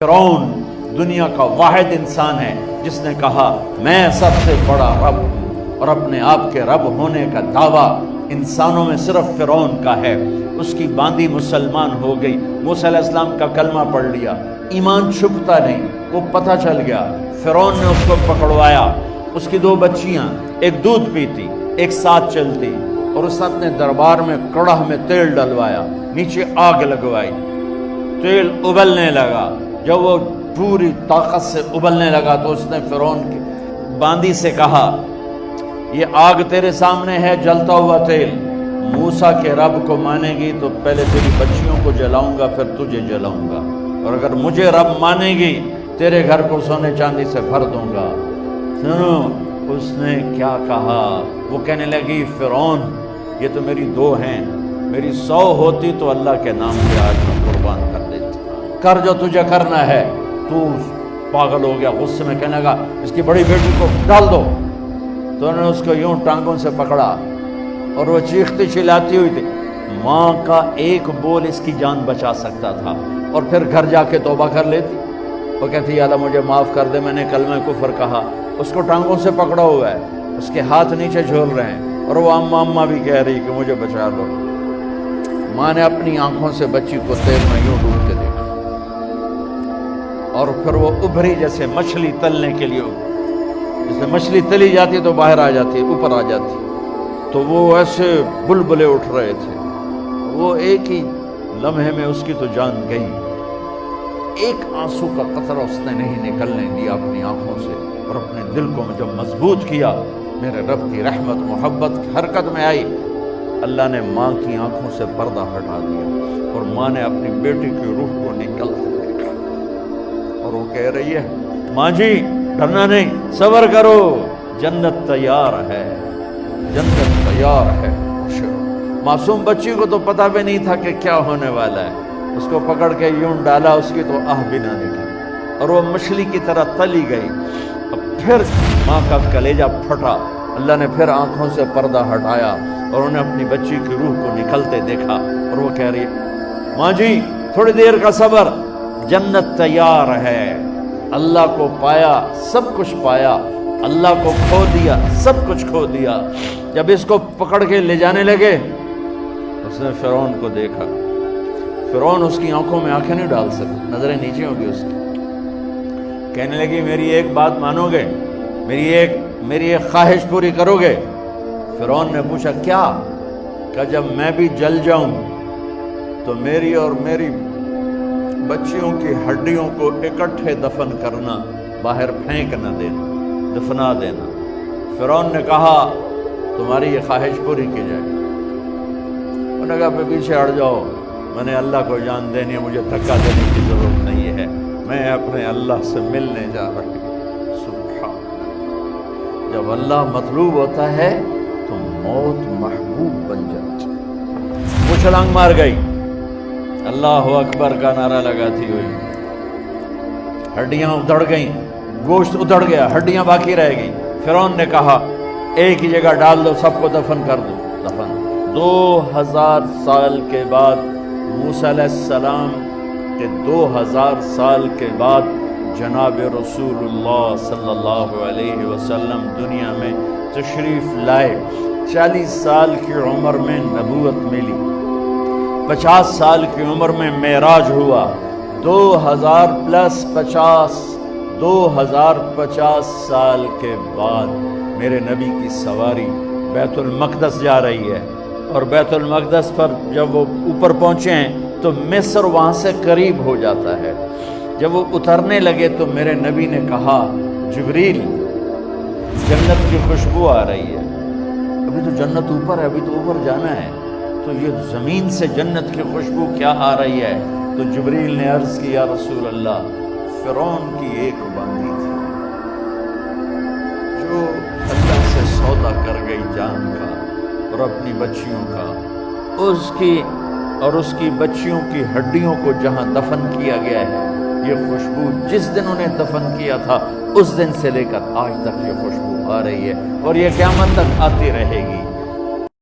فرعون دنیا کا واحد انسان ہے جس نے کہا میں سب سے بڑا رب ہوں، اور اپنے آپ کے رب ہونے کا دعویٰ انسانوں میں صرف فرعون کا ہے۔ اس کی باندی مسلمان ہو گئی، موسیٰ علیہ السلام کا کلمہ پڑھ لیا، ایمان چھپتا نہیں، وہ پتہ چل گیا۔ فرعون نے اس کو پکڑوایا، اس کی دو بچیاں، ایک دودھ پیتی ایک ساتھ چلتی، اور اس نے اپنے دربار میں کڑاہ میں تیل ڈلوایا، نیچے آگ لگوائی، تیل ابلنے لگا۔ جب وہ پوری طاقت سے ابلنے لگا تو اس نے فرعون کی باندی سے کہا یہ آگ تیرے سامنے ہے، جلتا ہوا تیل، موسیٰ کے رب کو مانے گی تو پہلے تیری بچیوں کو جلاؤں گا پھر تجھے جلاؤں گا، اور اگر مجھے رب مانے گی تیرے گھر کو سونے چاندی سے بھر دوں گا۔ سنو اس نے کیا کہا، وہ کہنے لگی فرعون یہ تو میری دو ہیں، میری 100 ہوتی تو اللہ کے نام پہ آج میں قربان کر دیتی، کر جو تجھے کرنا ہے۔ تو پاگل ہو گیا، غصے میں کہنے لگا اس کی بڑی بیٹی کو ڈال دو۔ تو انہوں نے اس کو یوں ٹانگوں سے پکڑا اور وہ چیختی چلاتی ہوئی تھی۔ ماں کا ایک بول اس کی جان بچا سکتا تھا، اور پھر گھر جا کے توبہ کر لیتی۔ وہ کہتی یا اللہ مجھے معاف کر دے، میں نے کلمہ کفر کہا۔ اس کو ٹانگوں سے پکڑا ہوا ہے، اس کے ہاتھ نیچے جھول رہے ہیں، اور وہ اماں اماں بھی کہہ رہی کہ مجھے بچا لو۔ ماں نے اپنی آنکھوں سے بچی کو تیل میں یوں ڈوبتے دیکھا، اور پھر وہ ابھری جیسے مچھلی تلنے کے لیے، جیسے مچھلی تلی جاتی تو باہر آ جاتی، اوپر آ جاتی، تو وہ ایسے بلبلے اٹھ رہے تھے۔ وہ ایک ہی لمحے میں اس کی تو جان گئی، ایک آنسو کا قطرہ اس نے نہیں نکلنے دیا اپنی آنکھوں سے، اور اپنے دل کو جب مضبوط کیا، میرے رب کی رحمت محبت حرکت میں آئی۔ اللہ نے ماں کی آنکھوں سے پردہ ہٹا دیا، اور ماں نے اپنی بیٹی کی روح کو نکلتے دیکھا، اور وہ کہہ رہی ہے ماں جی ڈرنا نہیں، صبر کرو، جنت تیار ہے، جنت تیار ہے۔ معصوم بچی کو تو پتہ بھی نہیں تھا کہ کیا ہونے والا ہے، اس کو پکڑ کے یوں ڈالا، اس کی تو آہ بھی نہ نکلی، اور وہ مچھلی کی طرح تلی گئی۔ اب پھر ماں کا کلیجہ پھٹا، اللہ نے پھر آنکھوں سے پردہ ہٹایا، اور انہیں اپنی بچی کی روح کو نکلتے دیکھا، اور وہ کہہ رہی ہے ماں جی تھوڑی دیر کا صبر، جنت تیار ہے۔ اللہ کو پایا سب کچھ پایا، اللہ کو کھو دیا سب کچھ کھو دیا۔ جب اس کو پکڑ کے لے جانے لگے، اس نے فرعون کو دیکھا۔ فرعون اس کی آنکھوں میں آنکھیں نہیں ڈال سکتا، نظریں نیچے ہوں گی اس کی۔ کہنے لگی میری ایک بات مانو گے، میری ایک خواہش پوری کرو گے؟ فرعون نے پوچھا کیا؟ کہ جب میں بھی جل جاؤں تو میری اور میری بچیوں کی ہڈیوں کو اکٹھے دفن کرنا، باہر پھینک نہ دینا، دفنا دینا۔ فرعون نے کہا تمہاری یہ خواہش پوری کی جائے۔ انہوں نے کہا پیچھے ہٹ جاؤ، میں نے اللہ کو جان دینی ہے، مجھے دھکا دینے کی ضرورت نہیں ہے، میں اپنے اللہ سے ملنے جا رہی ہوں۔ سبحان اللہ، جب اللہ مطلوب ہوتا ہے تو موت محبوب بن جاتی۔ وہ چھلانگ مار گئی، اللہ اکبر کا نعرہ لگاتی ہوئی، ہڈیاں ادھڑ گئیں، گوشت ادھڑ گیا، ہڈیاں باقی رہ گئی۔ فرعون نے کہا ایک ہی جگہ ڈال دو، سب کو دفن کر دو۔ دفن 2000 سال کے بعد، موسیٰ علیہ السلام کے 2000 سال کے بعد جناب رسول اللہ صلی اللہ علیہ وسلم دنیا میں تشریف لائے۔ 40 سال کی عمر میں نبوت ملی، 50 سال کی عمر میں معراج ہوا، 2050 سال کے بعد میرے نبی کی سواری بیت المقدس جا رہی ہے، اور بیت المقدس پر جب وہ اوپر پہنچے ہیں تو مصر وہاں سے قریب ہو جاتا ہے۔ جب وہ اترنے لگے تو میرے نبی نے کہا جبریل جنت کی خوشبو آ رہی ہے، ابھی تو جنت اوپر ہے، ابھی تو اوپر جانا ہے، تو یہ زمین سے جنت کی خوشبو کیا آ رہی ہے؟ تو جبریل نے عرض کی یا رسول اللہ فرعون کی ایک باندی تھی جو اللہ سے سودا کر گئی جان کا اور اپنی بچیوں کا، اس کی بچیوں کی ہڈیوں کو جہاں دفن کیا گیا ہے، یہ خوشبو جس دن انہیں دفن کیا تھا اس دن سے لے کر آج تک یہ خوشبو آ رہی ہے، اور یہ قیامت تک آتی رہے گی۔